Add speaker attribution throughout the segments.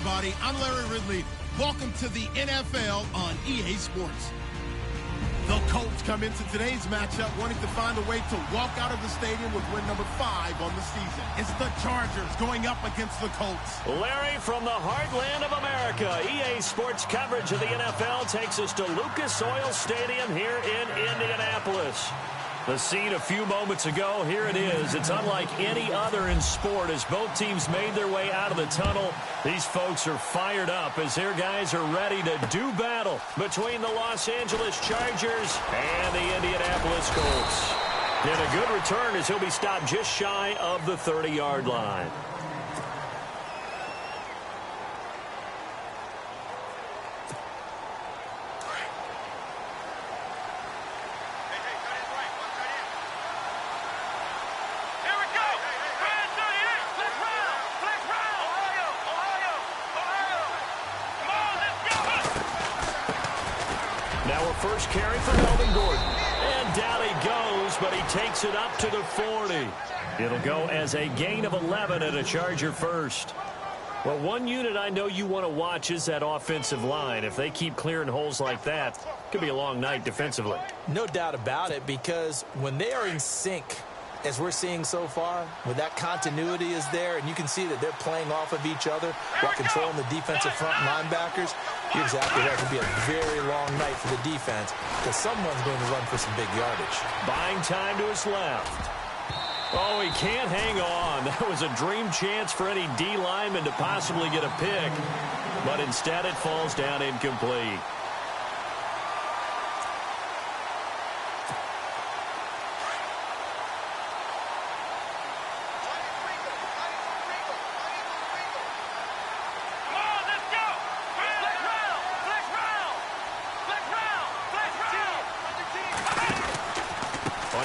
Speaker 1: everybody. I'm Larry Ridley. Welcome to the NFL on EA Sports. The Colts come into today's matchup wanting to find a way to walk out of the stadium with win number 5 on the season. It's the Chargers going up against the Colts.
Speaker 2: Larry, from the heartland of America, EA Sports coverage of the NFL takes us to Lucas Oil Stadium here in Indianapolis. The scene a few moments ago, here it is. It's unlike any other in sport as both teams made their way out of the tunnel. These folks are fired up as their guys are ready to do battle between the Los Angeles Chargers and the Indianapolis Colts. And a good return as he'll be stopped just shy of the 30-yard line. First carry for Melvin Gordon. And down he goes, but he takes it up to the 40. It'll go as a gain of 11 and a Charger first. Well, one unit I know you want to watch is that offensive line. If they keep clearing holes like that, it could be a long night defensively.
Speaker 3: No doubt about it, because when they are in sync, as we're seeing so far, when that continuity is there, and you can see that they're playing off of each other while controlling the defensive front linebackers, you're exactly right. It'll be a very long night for the defense because someone's going to run for some big yardage.
Speaker 2: Buying time to his left. Oh, he can't hang on. That was a dream chance for any D lineman to possibly get a pick, but instead it falls down incomplete.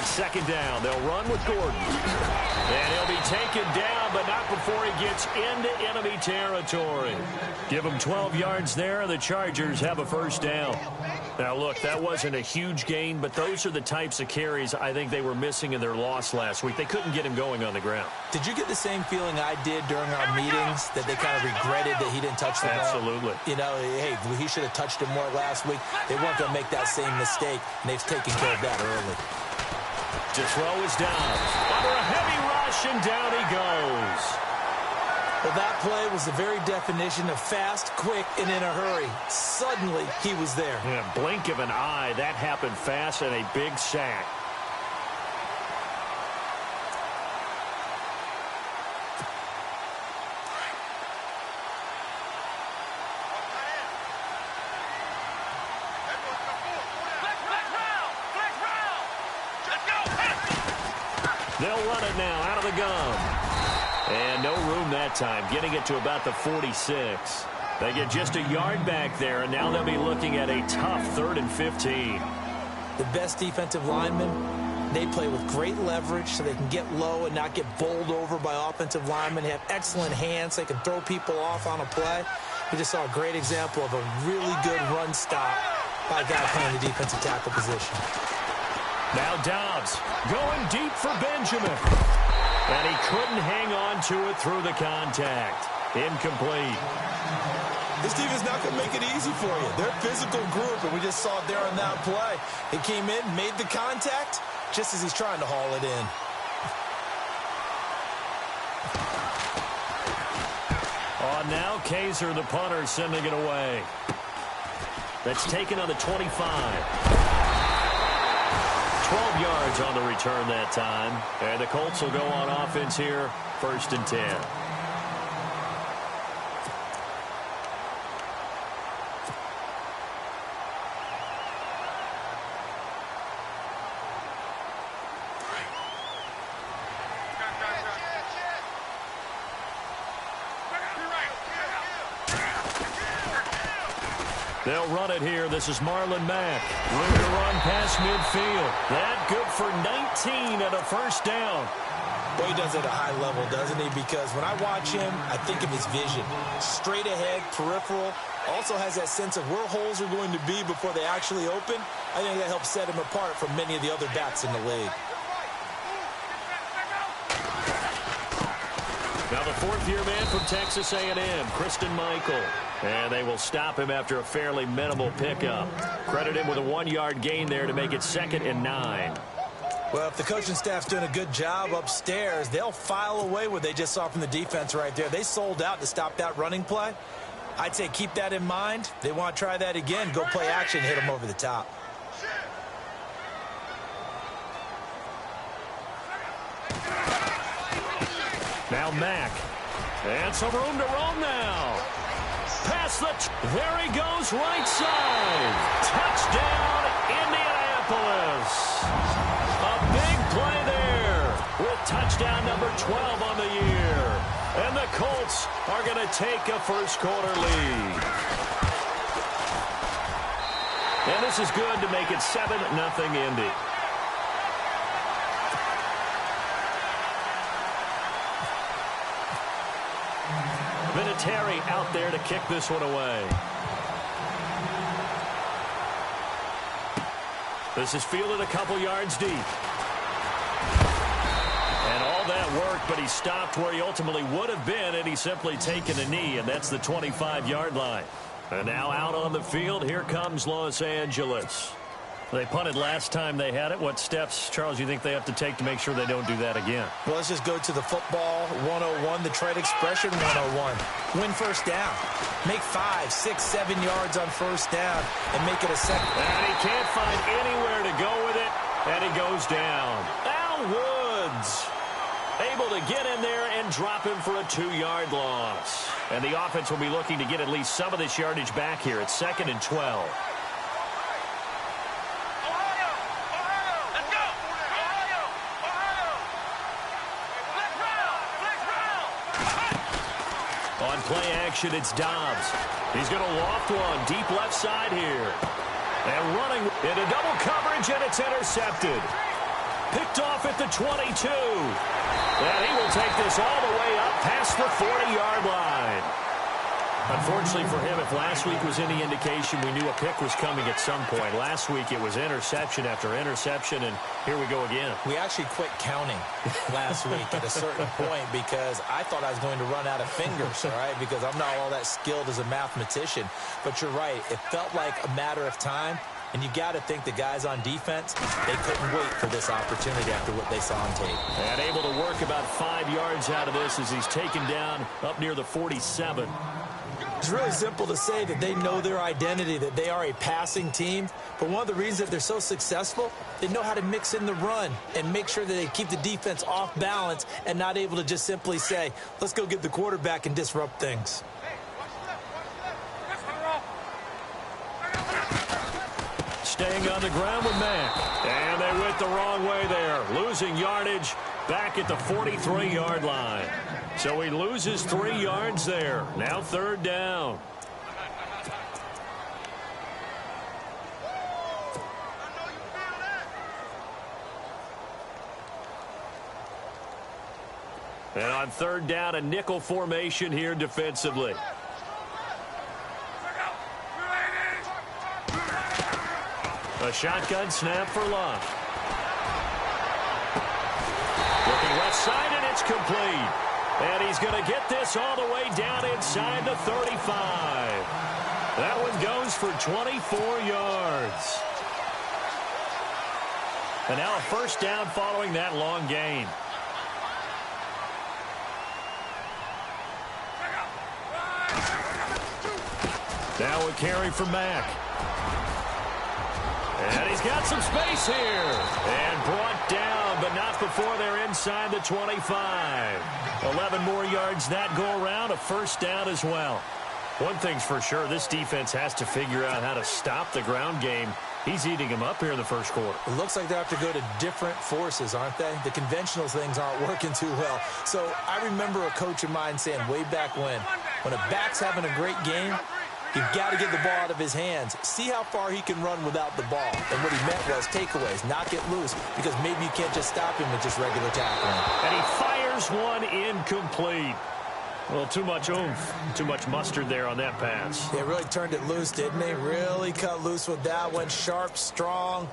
Speaker 2: Second down, they'll run with Gordon. And he'll be taken down, but not before he gets into enemy territory. Give him 12 yards there, and the Chargers have a first down. Now, look, that wasn't a huge gain, but those are the types of carries I think they were missing in their loss last week. They couldn't get him going on the ground.
Speaker 3: Did you get the same feeling I did during our meetings, that they kind of regretted that he didn't touch the ball?
Speaker 2: Absolutely.
Speaker 3: You know, hey, he should have touched it more last week. They weren't going to make that same mistake, and they've taken care of that early.
Speaker 2: To throw is down. Under a heavy rush, and down he goes.
Speaker 3: Well, that play was the very definition of fast, quick, and in a hurry. Suddenly, he was there.
Speaker 2: In a blink of an eye, that happened fast, and a big sack. They'll run it now out of the gun. And no room that time, getting it to about the 46. They get just a yard back there, and now they'll be looking at a tough 3rd and 15.
Speaker 3: The best defensive linemen, they play with great leverage so they can get low and not get bowled over by offensive linemen. They have excellent hands. They can throw people off on a play. We just saw a great example of a really good run stop by a guy playing the defensive tackle position.
Speaker 2: Now Dobbs going deep for Benjamin. And he couldn't hang on to it through the contact. Incomplete.
Speaker 3: This team is not going to make it easy for you. They're a physical group, and we just saw it there on that play. He came in, made the contact, just as he's trying to haul it in.
Speaker 2: Oh, now Kaiser, the punter, sending it away. That's taken on the 25. 12 yards on the return that time. And the Colts will go on offense here, 1st and 10. They'll run it here. This is Marlon Mack. Room to run past midfield. That good for 19 and a first down.
Speaker 3: Well, he does it at a high level, doesn't he? Because when I watch him, I think of his vision. Straight ahead, peripheral. Also has that sense of where holes are going to be before they actually open. I think that helps set him apart from many of the other backs in the league.
Speaker 2: Now the fourth-year man from Texas A&M, Kristen Michael. And they will stop him after a fairly minimal pickup. Credit him with a 1-yard gain there to make it 2nd and 9.
Speaker 3: Well, if the coaching staff's doing a good job upstairs, they'll file away what they just saw from the defense right there. They sold out to stop that running play. I'd say keep that in mind. They want to try that again. Go play action, hit them over the top.
Speaker 2: Now Mack. And some room to roam now. Past there he goes, right side. Touchdown, Indianapolis. A big play there with touchdown number 12 on the year. And the Colts are going to take a first-quarter lead. And this is good to make it 7-0 Indy. Vinatieri out there to kick this one away. This is fielded a couple yards deep. And all that work, but he stopped where he ultimately would have been, and he's simply taken a knee, and that's the 25-yard line. And now out on the field, here comes Los Angeles. They punted last time they had it. What steps, Charles, you think they have to take to make sure they don't do that again?
Speaker 3: Well, let's just go to the football 101, the trade expression 101. Win first down. Make 5, 6, 7 yards on first down and make it a second.
Speaker 2: And he can't find anywhere to go with it, and he goes down. Al Woods able to get in there and drop him for a 2-yard loss. And the offense will be looking to get at least some of this yardage back here. It's 2nd and 12. On play action, it's Dobbs. He's going to loft one deep left side here. And running into double coverage, and it's intercepted. Picked off at the 22. And he will take this all the way up past the 40-yard line. Unfortunately for him, if last week was any indication, we knew a pick was coming at some point. Last week it was interception after interception, and here we go again.
Speaker 3: We actually quit counting last week at a certain point because I thought I was going to run out of fingers, all right, because I'm not all that skilled as a mathematician. But you're right. It felt like a matter of time, and you got to think the guys on defense, they couldn't wait for this opportunity after what they saw on tape.
Speaker 2: And able to work about 5 yards out of this as he's taken down up near the 47.
Speaker 3: It's really simple to say that they know their identity, that they are a passing team. But one of the reasons that they're so successful, they know how to mix in the run and make sure that they keep the defense off balance and not able to just simply say, let's go get the quarterback and disrupt things.
Speaker 2: Staying on the ground with Mack. And they went the wrong way there. Losing yardage back at the 43-yard line. So he loses 3 yards there. Now 3rd down. And on 3rd down, a nickel formation here defensively. A shotgun snap for Love. Looking left side, and it's complete. And he's going to get this all the way down inside the 35. That one goes for 24 yards. And now a first down following that long gain. Now a carry for Mack. And he's got some space here. And brought down, but not before they're inside the 25. 11 more yards that go around, a first down as well. One thing's for sure, this defense has to figure out how to stop the ground game. He's eating him up here in the first quarter.
Speaker 3: It looks like they have to go to different forces, aren't they? The conventional things aren't working too well. So I remember a coach of mine saying way back when a back's having a great game, you've got to get the ball out of his hands. See how far he can run without the ball. And what he meant was takeaways, knock it loose, because maybe you can't just stop him with just regular tackling.
Speaker 2: And he fires one incomplete. Well, too much oomph, too much mustard there on that pass.
Speaker 3: They really turned it loose, didn't they? Really cut loose with that one. Sharp, strong.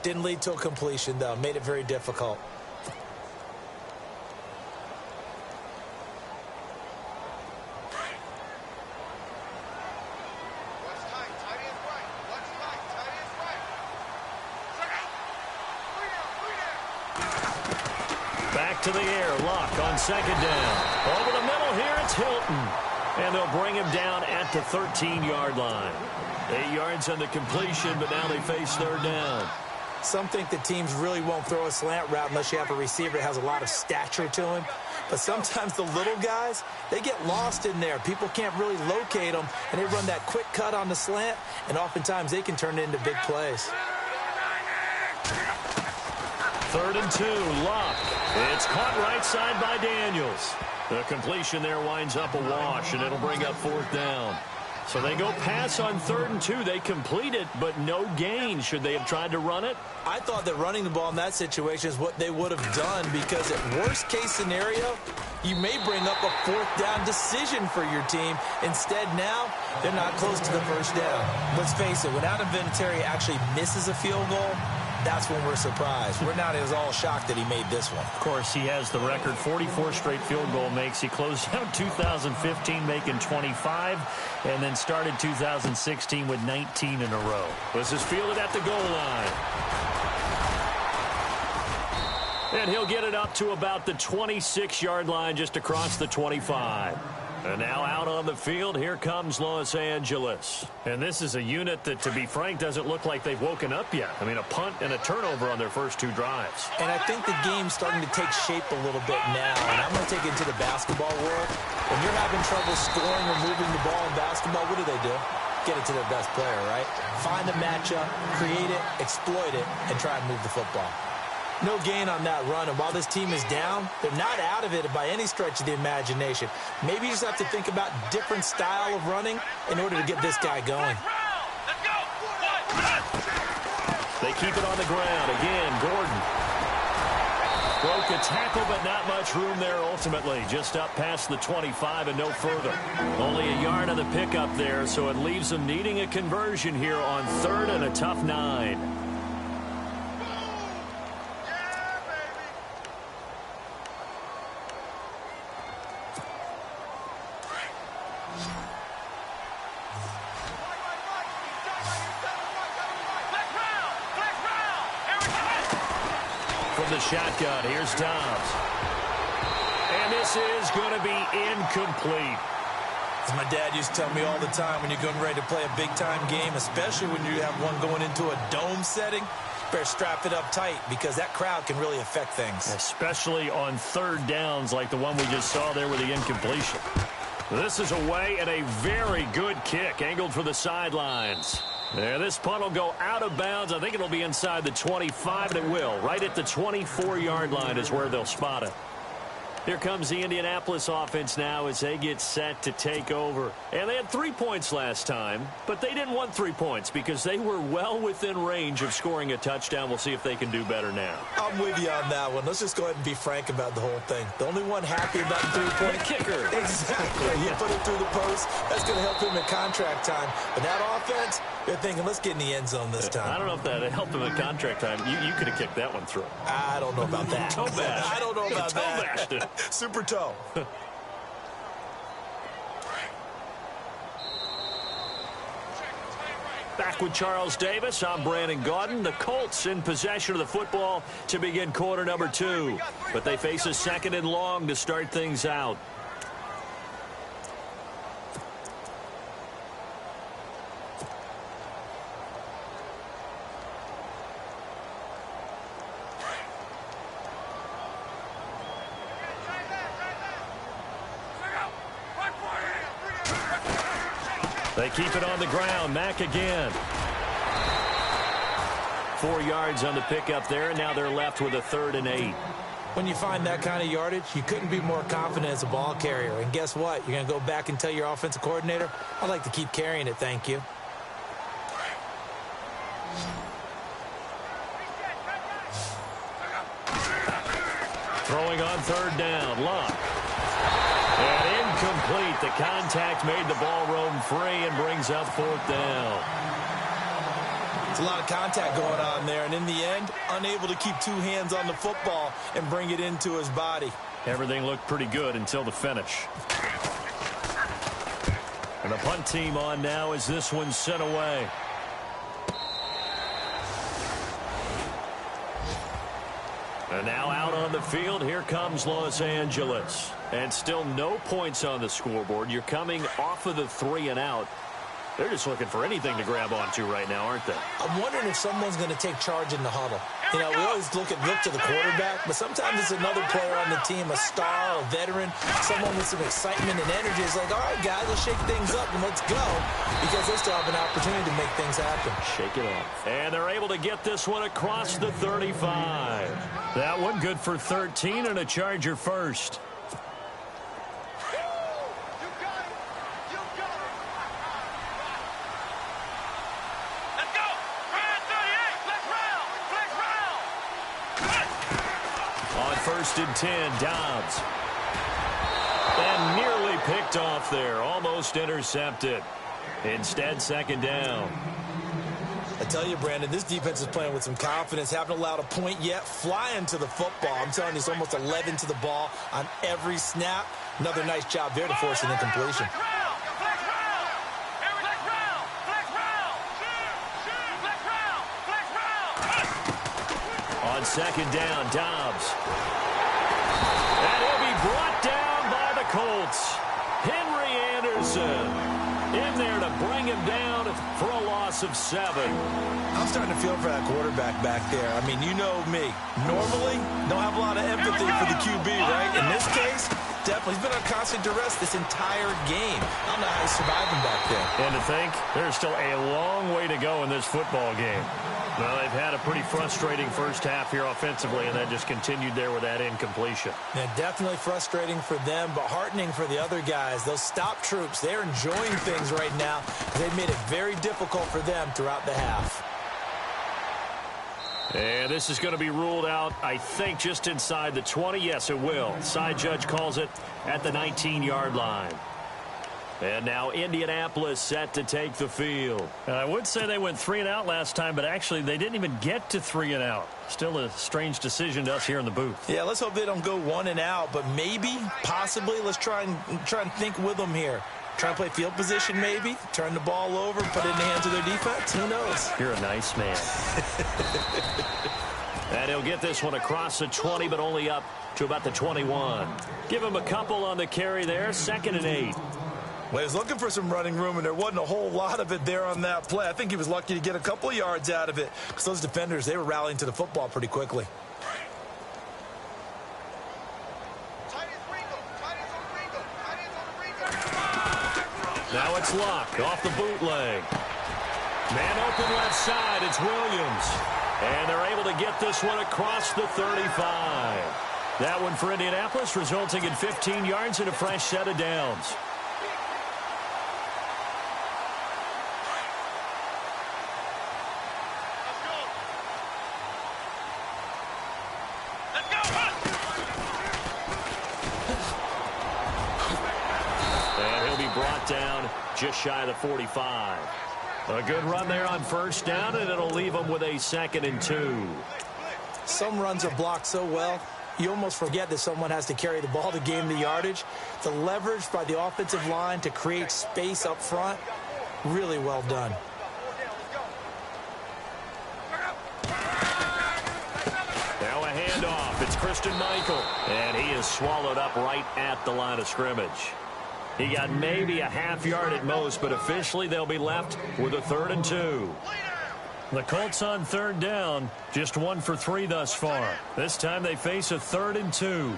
Speaker 3: Didn't lead to a completion, though. Made it very difficult.
Speaker 2: back to the air. Luck on second down. Over the middle here, it's Hilton. And they'll bring him down at the 13-yard line. 8 yards on the completion, but now they face third down.
Speaker 3: Some think that teams really won't throw a slant route unless you have a receiver that has a lot of stature to him. But sometimes the little guys, they get lost in there. People can't really locate them, and they run that quick cut on the slant, and oftentimes they can turn it into big plays.
Speaker 2: 3rd and 2, Luck. It's caught right side by Daniels. The completion there winds up a wash, and it'll bring up 4th down. So they go pass on 3rd and 2. They complete it, but no gain. Should they have tried to run it?
Speaker 3: I thought that running the ball in that situation is what they would have done, because at worst case scenario, you may bring up a 4th down decision for your team. Instead, now, they're not close to the 1st down. Let's face it, when Adam Vinatieri actually misses a field goal, that's when we're surprised. We're not as all shocked that he made this one.
Speaker 2: Of course, he has the record 44 straight field goal makes. He closed out 2015 making 25, and then started 2016 with 19 in a row. This is fielded at the goal line. And he'll get it up to about the 26-yard line, just across the 25. And now out on the field, here comes Los Angeles. And this is a unit that, to be frank, doesn't look like they've woken up yet. I mean, a punt and a turnover on their first 2 drives.
Speaker 3: And I think the game's starting to take shape a little bit now. And I'm going to take it into the basketball world. When you're having trouble scoring or moving the ball in basketball, what do? Get it to their best player, right? Find a matchup, create it, exploit it, and try and move the football. No gain on that run, and while this team is down, they're not out of it by any stretch of the imagination. Maybe you just have to think about different style of running in order to get this guy going.
Speaker 2: They keep it on the ground. Again, Gordon. Broke a tackle, but not much room there ultimately. Just up past the 25 and no further. Only a yard on the pickup there, so it leaves them needing a conversion here on 3rd and a tough 9. The shotgun. Here's Dobbs. And this is going to be incomplete.
Speaker 3: As my dad used to tell me all the time, when you're getting ready to play a big-time game, especially when you have one going into a dome setting, better strap it up tight, because that crowd can really affect things.
Speaker 2: Especially on 3rd downs like the one we just saw there with the incompletion. This is away, and a very good kick angled for the sidelines. There, this punt will go out of bounds. I think it'll be inside the 25, and it will. Right at the 24-yard line is where they'll spot it. Here comes the Indianapolis offense now as they get set to take over. And they had 3 points last time, but they didn't want 3 points because they were well within range of scoring a touchdown. We'll see if they can do better now.
Speaker 3: I'm with you on that one. Let's just go ahead and be frank about the whole thing. The only one happy about the 3-point
Speaker 2: kicker.
Speaker 3: Exactly. You put it through the post. That's going to help him at contract time. But that offense, they're thinking, let's get in the end zone this time.
Speaker 2: I don't know if that helped him at contract time. You could have kicked that one through.
Speaker 3: I don't know about that.
Speaker 2: Toe bash.
Speaker 3: I don't know about
Speaker 2: toe
Speaker 3: that.
Speaker 2: Bashed it.
Speaker 3: Super toe.
Speaker 2: Back with Charles Davis. I'm Brandon Gaudin. The Colts in possession of the football to begin quarter number 2. But they face a 2nd and long to start things out. They keep it on the ground. Mack again. 4 yards on the pickup there, and now they're left with a 3rd and 8.
Speaker 3: When you find that kind of yardage, you couldn't be more confident as a ball carrier. And guess what? You're going to go back and tell your offensive coordinator, I'd like to keep carrying it, thank you.
Speaker 2: Throwing on 3rd down. Luck. And incomplete. The contact made the ball roam free and brings up 4th down.
Speaker 3: It's a lot of contact going on there, and in the end, unable to keep 2 hands on the football and bring it into his body.
Speaker 2: Everything looked pretty good until the finish. And the punt team on now as this one's sent away. And now out on the field, here comes Los Angeles. And still no points on the scoreboard. You're coming off of the 3 and out. They're just looking for anything to grab onto right now, aren't they?
Speaker 3: I'm wondering if someone's going to take charge in the huddle. You know, we always look to the quarterback, but sometimes it's another player on the team, a star, a veteran, someone with some excitement and energy. It's like, all right, guys, let's shake things up and let's go, because they still have an opportunity to make things happen.
Speaker 2: Shake it up. And they're able to get this one across the 35. That one good for 13 and a Charger first. First and 10, Dobbs. And nearly picked off there. Almost intercepted. Instead, second down.
Speaker 3: I tell you, Brandon, this defense is playing with some confidence. Haven't allowed a point yet. Flying to the football. I'm telling you, it's almost 11 to the ball on every snap. Another nice job there to force an incompletion.
Speaker 2: On second down, Dobbs. And he'll be brought down by the Colts. Henry Anderson in there to bring him down for a loss of 7.
Speaker 3: I'm starting to feel for that quarterback back there. I mean, you know me. Normally, don't have a lot of empathy for the QB, right? In this case, definitely. He's been on constant duress this entire game. I don't know how he's surviving back there.
Speaker 2: And to think, there's still a long way to go in this football game. Well, they've had a pretty frustrating first half here offensively, and that just continued there with that incompletion.
Speaker 3: Yeah, definitely frustrating for them, but heartening for the other guys. Those stop troops, they're enjoying things right now. They've made it very difficult for them throughout the half.
Speaker 2: And this is going to be ruled out, I think, just inside the 20. Yes, it will. Side judge calls it at the 19-yard line. And now Indianapolis set to take the field. And I would say they went 3 and out last time, but actually they didn't even get to 3 and out. Still a strange decision to us here in the booth.
Speaker 3: Yeah, let's hope they don't go 1 and out, but maybe, possibly, let's try and think with them here. Try and play field position maybe, turn the ball over, put it in the hands of their defense. Who knows?
Speaker 2: You're a nice man. And he'll get this one across the 20, but only up to about the 21. Give him a couple on the carry there, 2nd and 8.
Speaker 3: Well, he was looking for some running room, and there wasn't a whole lot of it there on that play. I think he was lucky to get a couple of yards out of it, because those defenders, they were rallying to the football pretty quickly.
Speaker 2: Now it's Luck off the bootleg. Man open left side, it's Williams. And they're able to get this one across the 35. That one for Indianapolis, resulting in 15 yards and a fresh set of downs. Brought down just shy of the 45. A good run there on first down, and it'll leave them with a 2nd and 2.
Speaker 3: Some runs are blocked so well, you almost forget that someone has to carry the ball to gain the yardage. The leverage by the offensive line to create space up front, really well done.
Speaker 2: Now a handoff. It's Christian Michael, and he is swallowed up right at the line of scrimmage. He got maybe a half yard at most, but officially they'll be left with a 3rd and 2. The Colts on 3rd down, just 1 for 3 thus far. This time they face a 3rd and 2.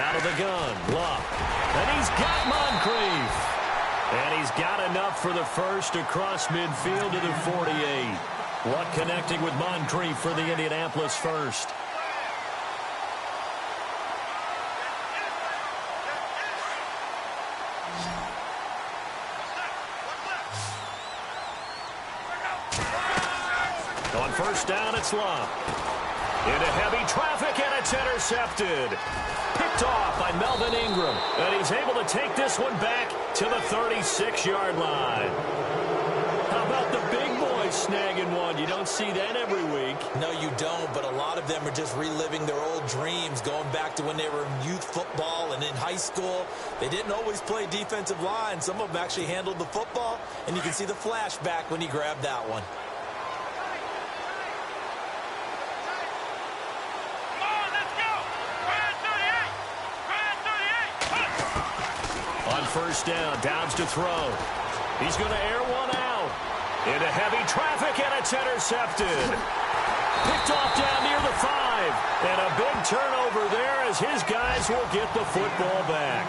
Speaker 2: Out of the gun, Luck. And he's got Moncrief. And he's got enough for the first across midfield to the 48. Luck connecting with Moncrief for the Indianapolis first. On first down, it's Luck. Into heavy traffic, and it's intercepted. Picked off by Melvin Ingram. And he's able to take this one back to the 36-yard line. How about the big boys snagging one? You don't see that every week.
Speaker 3: No, you don't, but a lot of them are just reliving their old dreams, going back to when they were in youth football and in high school. They didn't always play defensive line. Some of them actually handled the football, and you can see the flashback when he grabbed that one.
Speaker 2: first down. Downs to throw. He's going to air one out. Into heavy traffic, and it's intercepted. Picked off down near the 5. And a big turnover there as his guys will get the football back.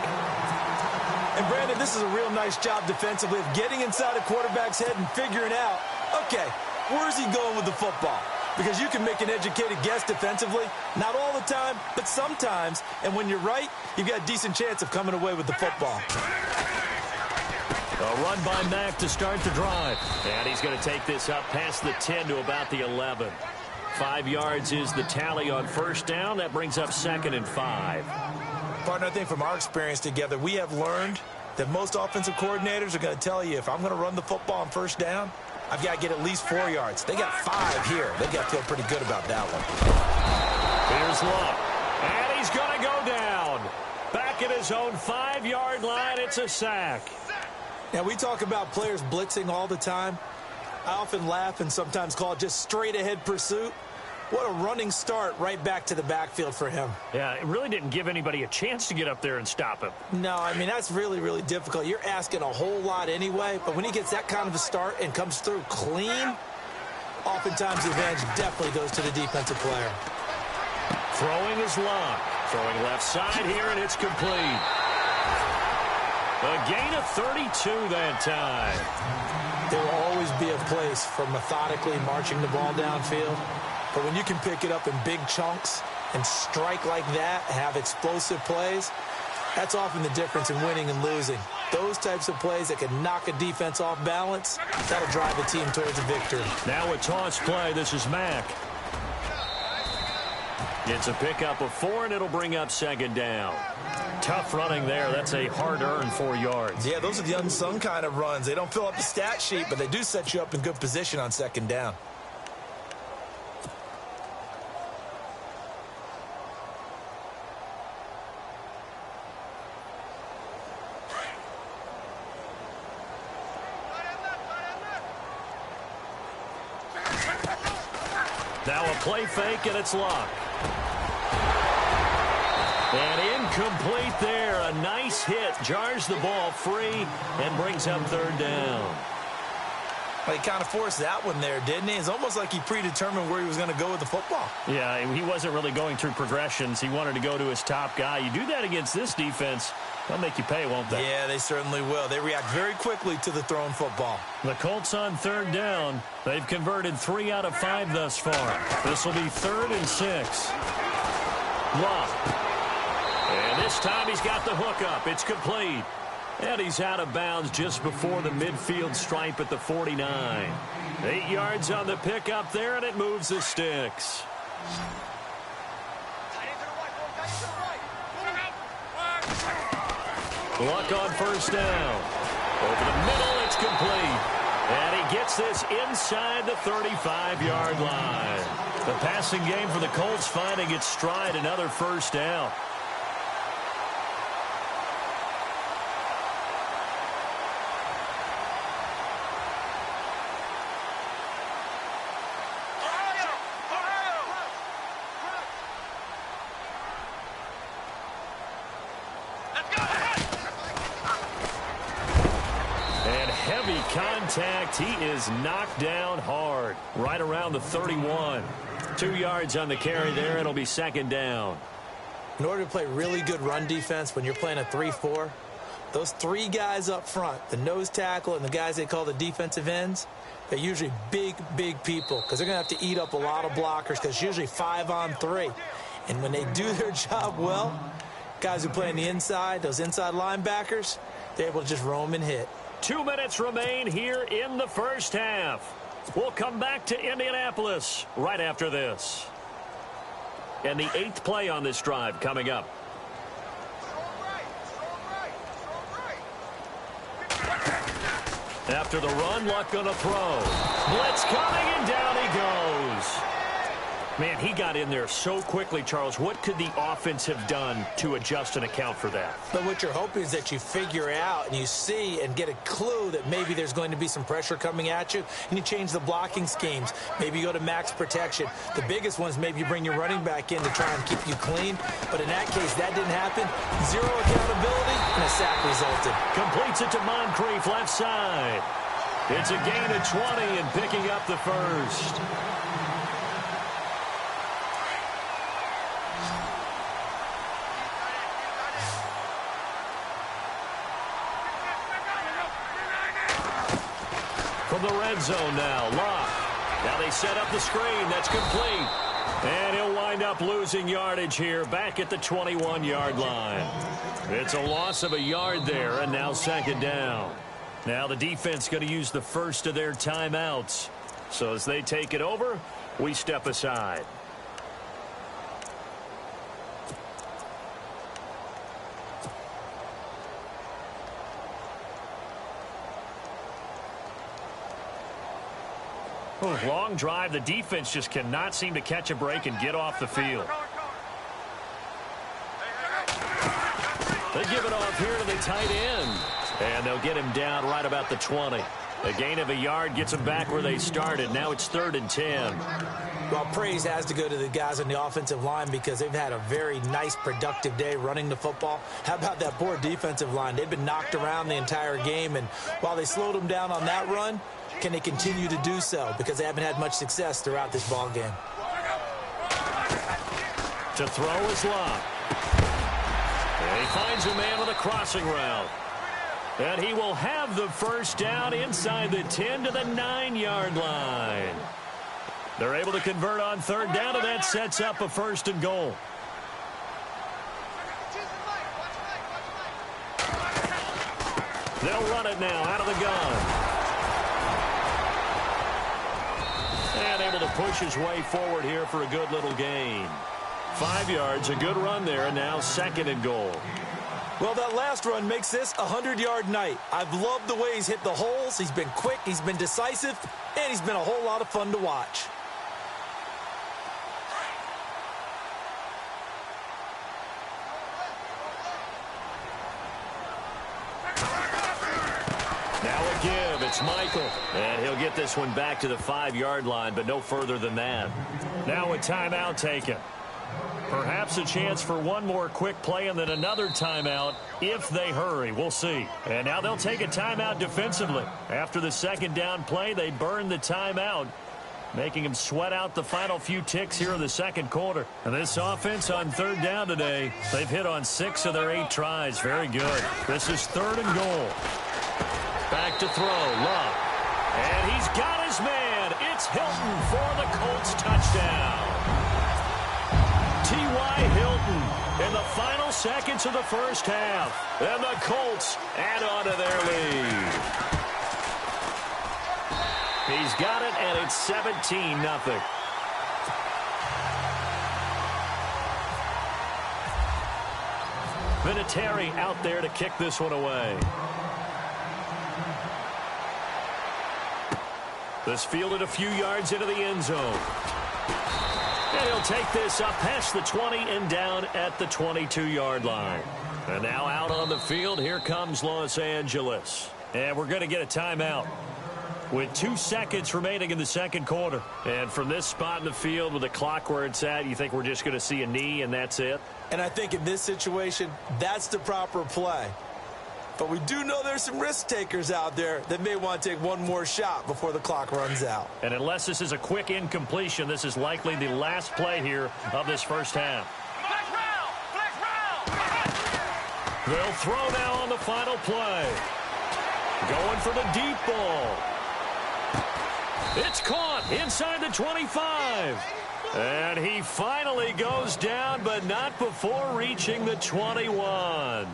Speaker 3: And, Brandon, this is a real nice job defensively of getting inside a quarterback's head and figuring out, okay, where's he going with the football? Because you can make an educated guess defensively. Not all the time, but sometimes. And when you're right, you've got a decent chance of coming away with the football.
Speaker 2: A run by Mack to start the drive. And he's going to take this up past the 10 to about the 11. 5 yards is the tally on first down. That brings up 2nd and 5.
Speaker 3: Partner, I think from our experience together, we have learned that most offensive coordinators are going to tell you, if I'm going to run the football on first down, I've got to get at least 4 yards. They got 5 here. They got to feel pretty good about that one.
Speaker 2: Here's Luck. And he's going to go down. Back at his own 5-yard line. It's a sack.
Speaker 3: Now, we talk about players blitzing all the time. I often laugh and sometimes call it just straight-ahead pursuit. What a running start right back to the backfield for him.
Speaker 2: Yeah, it really didn't give anybody a chance to get up there and stop him.
Speaker 3: No, I mean, that's really, really difficult. You're asking a whole lot anyway, but when he gets that kind of a start and comes through clean, oftentimes the advantage definitely goes to the defensive player.
Speaker 2: Throwing is Luck. Throwing left side here, and it's complete. A gain of 32 that time.
Speaker 3: There will always be a place for methodically marching the ball downfield. But when you can pick it up in big chunks and strike like that, have explosive plays, that's often the difference in winning and losing. Those types of plays that can knock a defense off balance, that'll drive a team towards a victory.
Speaker 2: Now a toss play. This is Mack. It's a pickup of 4, and it'll bring up 2nd down. Tough running there. That's a hard-earned 4 yards.
Speaker 3: Yeah, those are the unsung kind of runs. They don't fill up the stat sheet, but they do set you up in good position on 2nd down.
Speaker 2: Now a play fake, and it's Luck. And incomplete there. A nice hit. Jars the ball free and brings up 3rd down.
Speaker 3: Well, he kind of forced that one there, didn't he? It's almost like he predetermined where he was going to go with the football.
Speaker 2: Yeah, he wasn't really going through progressions. He wanted to go to his top guy. You do that against this defense, they'll make you pay, won't they?
Speaker 3: Yeah, they certainly will. They react very quickly to the thrown football.
Speaker 2: The Colts on 3rd down. They've converted 3 out of 5 thus far. This will be 3rd and 6. Luck. And this time he's got the hook up. It's complete. And he's out of bounds just before the midfield stripe at the 49. 8 yards on the pickup there, and it moves the sticks. Luck on first down. Over the middle, it's complete. And he gets this inside the 35-yard line. The passing game for the Colts finding its stride, another first down. Contact. He is knocked down hard right around the 31. 2 yards on the carry there. It'll be 2nd down.
Speaker 3: In order to play really good run defense when you're playing a 3-4, those 3 guys up front, the nose tackle and the guys they call the defensive ends, they're usually big, big people because they're going to have to eat up a lot of blockers because it's usually 5 on 3. And when they do their job well, guys who play on the inside, those inside linebackers, they're able to just roam and hit.
Speaker 2: 2 minutes remain here in the first half. We'll come back to Indianapolis right after this. And the 8th play on this drive coming up. After the run, Luck gonna throw. Blitz coming, and down he goes. Man, he got in there so quickly, Charles. What could the offense have done to adjust and account for that?
Speaker 3: But what you're hoping is that you figure out and you see and get a clue that maybe there's going to be some pressure coming at you, and you change the blocking schemes. Maybe you go to max protection. The biggest one is maybe you bring your running back in to try and keep you clean. But in that case, that didn't happen. Zero accountability, and a sack resulted.
Speaker 2: Completes it to Moncrief, left side. It's a gain of 20 and picking up the first. From the red zone now, Locke. Now they set up the screen. That's complete. And he'll wind up losing yardage here back at the 21-yard line. It's a loss of a yard there, and now second down. Now the defense going to use the first of their timeouts. So as they take it over, we step aside. Long drive. The defense just cannot seem to catch a break and get off the field. They give it off here to the tight end. And they'll get him down right about the 20. A gain of a yard gets them back where they started. Now it's 3rd and 10.
Speaker 3: Well, praise has to go to the guys on the offensive line because they've had a very nice, productive day running the football. How about that poor defensive line? They've been knocked around the entire game, and while they slowed them down on that run, can they continue to do so? Because they haven't had much success throughout this ball game.
Speaker 2: To throw is Locke. And he finds a man with a crossing route. And he will have the first down inside the 10 to the 9-yard line. They're able to convert on 3rd down, and that sets up a 1st and goal. They'll run it now out of the gun. And able to push his way forward here for a good little gain. 5 yards, a good run there, and now 2nd and goal.
Speaker 3: Well, that last run makes this a 100-yard night. I've loved the way he's hit the holes. He's been quick, he's been decisive, and he's been a whole lot of fun to watch.
Speaker 2: It's Michael, and he'll get this one back to the 5-yard line, but no further than that. Now a timeout taken. Perhaps a chance for one more quick play and then another timeout if they hurry. We'll see. And now they'll take a timeout defensively. After the 2nd down play, they burn the timeout, making them sweat out the final few ticks here in the 2nd quarter. And this offense on 3rd down today, they've hit on 6 of their 8 tries. Very good. This is 3rd and goal. Back to throw, Love. And he's got his man. It's Hilton for the Colts touchdown. T.Y. Hilton in the final seconds of the first half. And the Colts add on to their lead. He's got it, and it's 17-0. Vinatieri out there to kick this one away. This fielded a few yards into the end zone. And he'll take this up past the 20 and down at the 22-yard line. And now out on the field, here comes Los Angeles. And we're going to get a timeout with 2 seconds remaining in the 2nd quarter. And from this spot in the field with the clock where it's at, you think we're just going to see a knee and that's it?
Speaker 3: And I think in this situation, that's the proper play. But we do know there's some risk takers out there that may want to take one more shot before the clock runs out.
Speaker 2: And unless this is a quick incompletion, this is likely the last play here of this first half. They'll throw now on the final play. Going for the deep ball. It's caught inside the 25. And he finally goes down, but not before reaching the 21.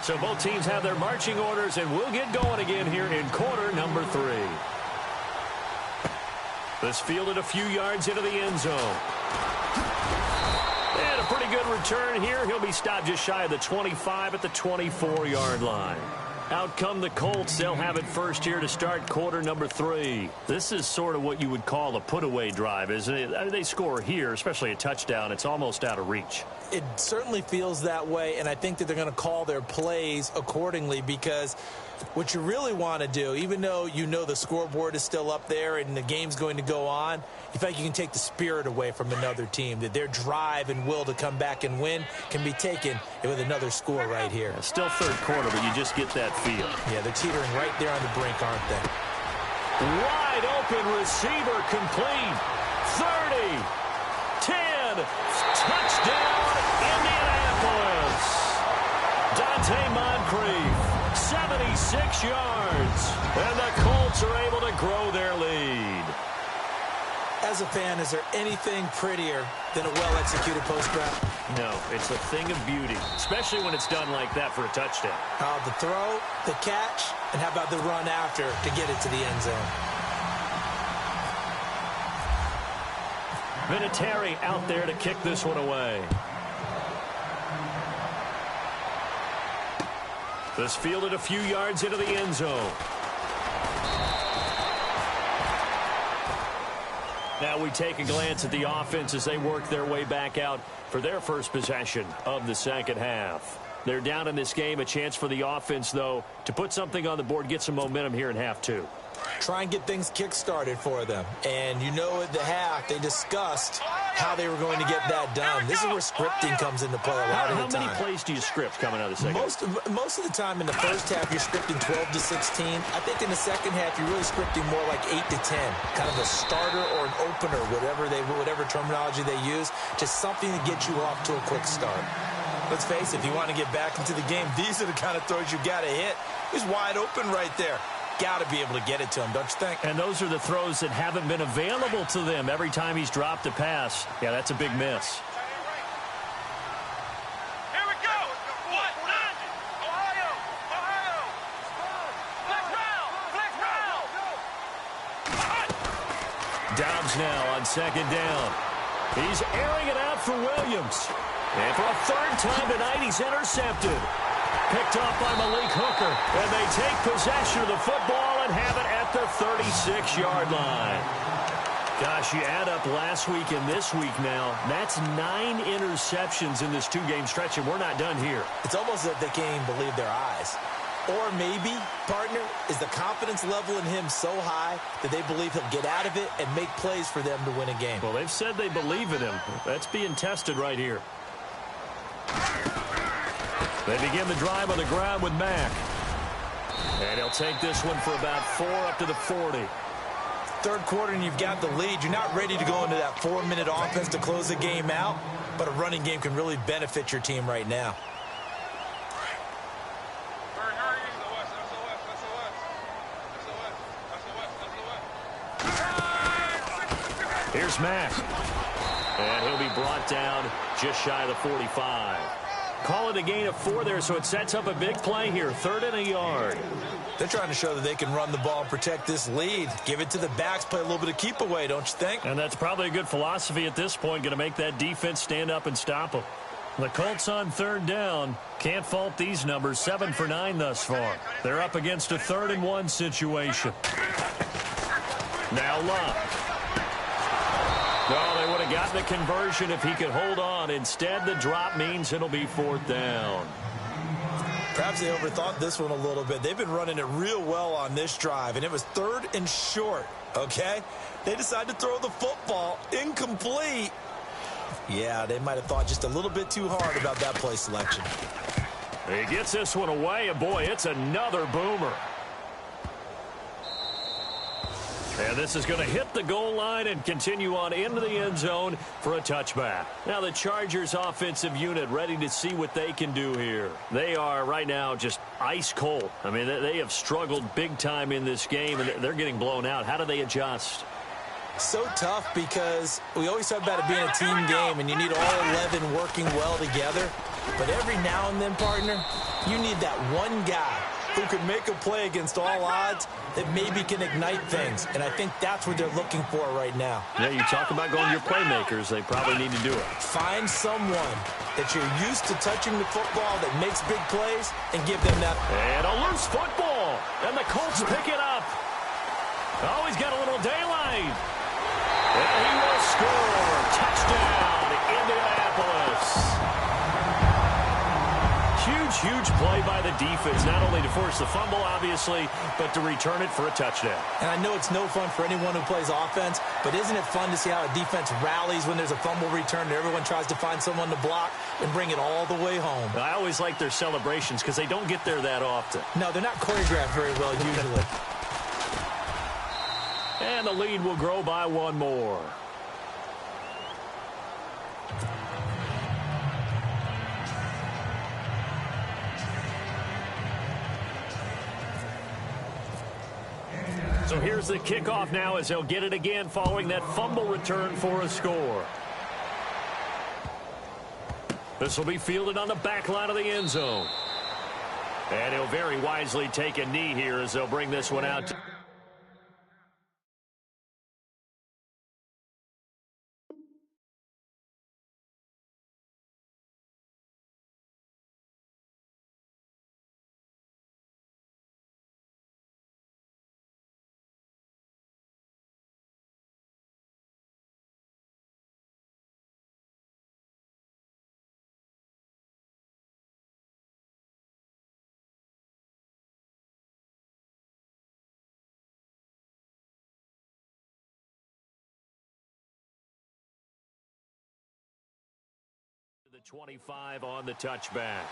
Speaker 2: So both teams have their marching orders, and we'll get going again here in quarter number 3. This fielded a few yards into the end zone. And a a pretty good return here. He'll be stopped just shy of the 25 at the 24-yard line. Out come the Colts. They'll have it first here to start quarter number 3. This is sort of what you would call a put-away drive, isn't it? I mean, they score here, especially a touchdown. It's almost out of reach.
Speaker 3: It certainly feels that way, and I think that they're going to call their plays accordingly, because what you really want to do, even though you know the scoreboard is still up there and the game's going to go on, you feel like you can take the spirit away from another team, that their drive and will to come back and win can be taken with another score right here.
Speaker 2: Yeah, still third quarter, but you just get that feel.
Speaker 3: Yeah, they're teetering right there on the brink, aren't they?
Speaker 2: Wide open receiver complete. 30, 10, touchdown, Indianapolis. Dante Moncrief, 76 yards, and the Colts are able to grow their lead.
Speaker 3: As a fan, is there anything prettier than a well-executed post-route?
Speaker 2: No, it's a thing of beauty, especially when it's done like that for a touchdown.
Speaker 3: The throw, the catch, and how about the run after to get it to the end zone?
Speaker 2: Vinatieri out there to kick this one away. This fielded a few yards into the end zone. Now we take a glance at the offense as they work their way back out for their first possession of the second half. They're down in this game. A chance for the offense, though, to put something on the board, get some momentum here in half 2.
Speaker 3: Try and get things kick-started for them. And you know at the half, they discussed how they were going to get that done. This is where scripting comes into play a lot of the time.
Speaker 2: How many plays do you script coming out of the second half?
Speaker 3: Most of the time in the first half, you're scripting 12 to 16. I think in the second half, you're really scripting more like 8 to 10. Kind of a starter or an opener, whatever terminology they use. Just something to get you off to a quick start. Let's face it, if you want to get back into the game, these are the kind of throws you got to hit. He's wide open right there. Got to be able to get it to him, don't you think?
Speaker 2: And those are the throws that haven't been available to them every time he's dropped a pass. Yeah, that's a big miss.
Speaker 4: Here we go. What? Ohio. Flex route.
Speaker 2: Dobbs now on second down. He's airing it out for Williams. And for a third time tonight, he's intercepted. Picked off by Malik Hooker. And they take possession of the football and have it at the 36-yard line. Gosh, you add up last week and this week now. That's 9 interceptions in this 2-game stretch, and we're not done here.
Speaker 3: It's almost as if they can't even believe their eyes. Or maybe, partner, is the confidence level in him so high that they believe he'll get out of it and make plays for them to win a game.
Speaker 2: Well, they've said they believe in him. That's being tested right here. They begin the drive on the ground with Mack. And he'll take this one for about 4 up to the 40.
Speaker 3: Third quarter and you've got the lead. You're not ready to go into that 4-minute offense to close the game out, but a running game can really benefit your team right now.
Speaker 2: Here's Mack. And he'll be brought down just shy of the 45. Call it a gain of 4 there, so it sets up a big play here. 3rd and a yard.
Speaker 3: They're trying to show that they can run the ball and protect this lead. Give it to the backs, play a little bit of keep away, don't you think?
Speaker 2: And that's probably a good philosophy at this point, going to make that defense stand up and stop them. The Colts on 3rd down. Can't fault these numbers. 7 for 9 thus far. They're up against a 3rd and 1 situation. Now Love. No, they would have gotten the conversion if he could hold on. Instead, the drop means it'll be 4th down.
Speaker 3: Perhaps they overthought this one a little bit. They've been running it real well on this drive, and it was 3rd and short, okay? They decided to throw the football incomplete. Yeah, they might have thought just a little bit too hard about that play selection.
Speaker 2: He gets this one away, and boy, it's another boomer. And this is going to hit the goal line and continue on into the end zone for a touchback. Now the Chargers offensive unit ready to see what they can do here. They are right now just ice cold. I mean, they have struggled big time in this game, and they're getting blown out. How do they adjust?
Speaker 3: So tough because we always talk about it being a team game, and you need all 11 working well together. But every now and then, partner, you need that one guy who can make a play against all odds that maybe can ignite things. And I think that's what they're looking for right now.
Speaker 2: Yeah, you talk about going to your playmakers. They probably need to do it.
Speaker 3: Find someone that you're used to touching the football that makes big plays and give them that.
Speaker 2: And a loose football. And the Colts pick it up. Oh, he's got a little daylight. And he will score. Touchdown, Indianapolis. Huge play by the defense, not only to force the fumble, obviously, but to return it for a touchdown.
Speaker 3: And I know it's no fun for anyone who plays offense, but isn't it fun to see how a defense rallies when there's a fumble return and everyone tries to find someone to block and bring it all the way home?
Speaker 2: I always like their celebrations because they don't get there that often.
Speaker 3: No, they're not choreographed very well usually.
Speaker 2: And the lead will grow by one more. So here's the kickoff now as they'll get it again following that fumble return for a score. This will be fielded on the back line of the end zone. And he'll very wisely take a knee here as they'll bring this one out. The 25 on the touchback.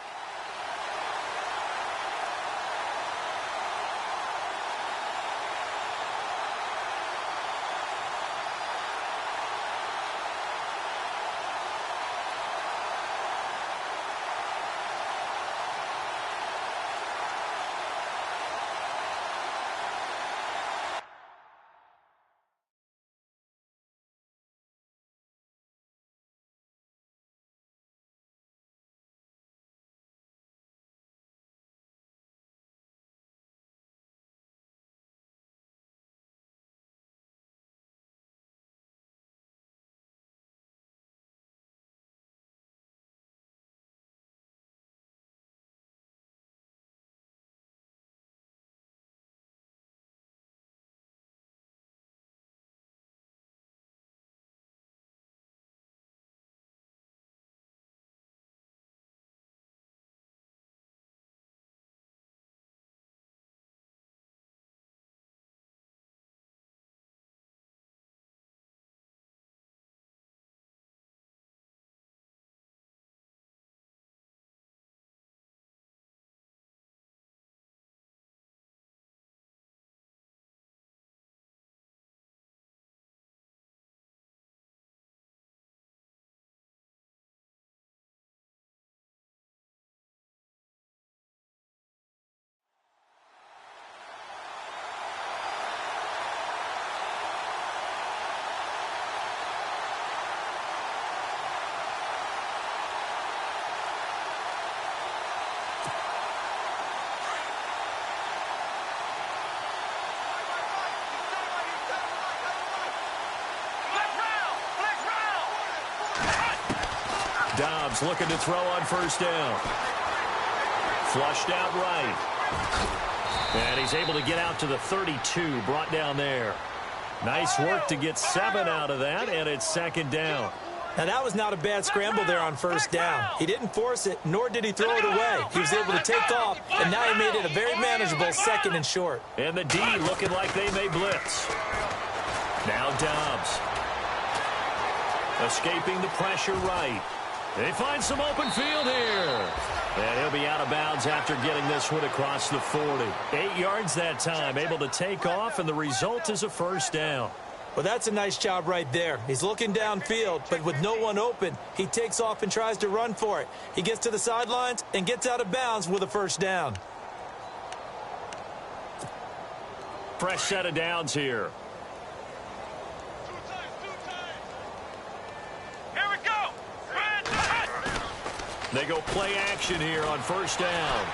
Speaker 2: Dobbs looking to throw on first down. Flushed out right. And he's able to get out to the 32, brought down there. Nice work to get 7 out of that, and it's second down.
Speaker 3: Now, that was not a bad scramble there on first down. He didn't force it, nor did he throw it away. He was able to take off, and now he made it a very manageable second and short.
Speaker 2: And the D looking like they may blitz. Now Dobbs. Escaping the pressure right. They find some open field here. And he'll be out of bounds after getting this one across the 40. 8 yards that time, able to take off, and the result is a first down.
Speaker 3: Well, that's a nice job right there. He's looking downfield, but with no one open, he takes off and tries to run for it. He gets to the sidelines and gets out of bounds with a first down.
Speaker 2: Fresh set of downs here.
Speaker 4: Here we go.
Speaker 2: They go play action here on first down.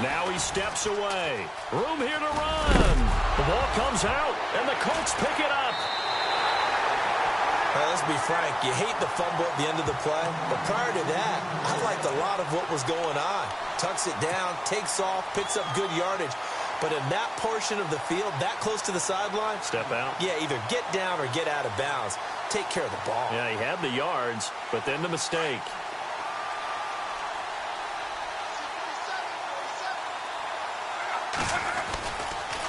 Speaker 2: Now he steps away. Room here to run. The ball comes out, and the Colts pick it up.
Speaker 3: Well, let's be frank. You hate the fumble at the end of the play. But prior to that, I liked a lot of what was going on. Tucks it down, takes off, picks up good yardage. But in that portion of the field, that close to the sideline,
Speaker 2: step out.
Speaker 3: Yeah, either get down or get out of bounds. Take care of the ball.
Speaker 2: Yeah, he had the yards, but then the mistake.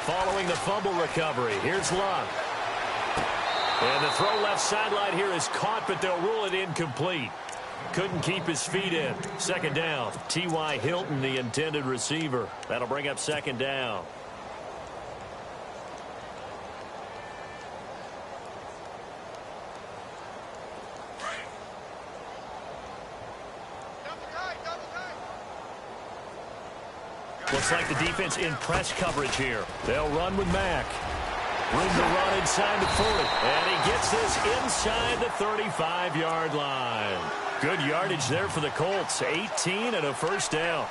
Speaker 2: Following the fumble recovery, here's Luck. And the throw left sideline here is caught, but they'll rule it incomplete. Couldn't keep his feet in. Second down. T.Y. Hilton, the intended receiver. That'll bring up second down. Looks like the defense in press coverage here. They'll run with Mack. Room to run inside the 40. And he gets this inside the 35-yard line. Good yardage there for the Colts. 18 and a first down.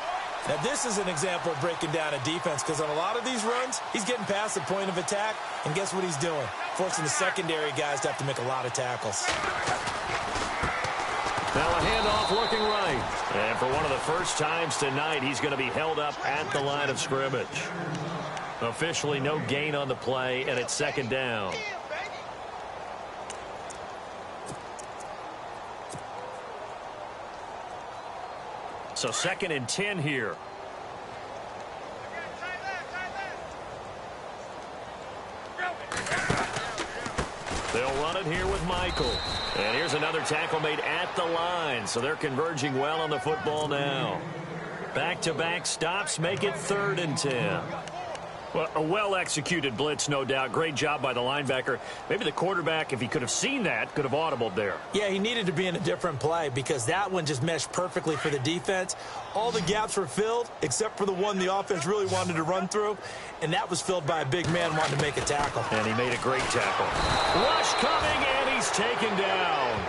Speaker 3: Now, this is an example of breaking down a defense, because on a lot of these runs, he's getting past the point of attack, and guess what he's doing? Forcing the secondary guys to have to make a lot of tackles.
Speaker 2: Now a handoff looking right. And for one of the first times tonight, he's going to be held up at the line of scrimmage. Officially no gain on the play, and it's second down. So 2nd and 10 here. They'll run it here with Michael. And here's another tackle made at the line. So they're converging well on the football now. Back-to-back stops make it 3rd and 10. Well, a well-executed blitz, no doubt. Great job by the linebacker. Maybe the quarterback, if he could have seen that, could have audibled there.
Speaker 3: Yeah, he needed to be in a different play, because that one just meshed perfectly for the defense. All the gaps were filled, except for the one the offense really wanted to run through, and that was filled by a big man wanting to make a tackle.
Speaker 2: And he made a great tackle. Rush coming, and he's taken down.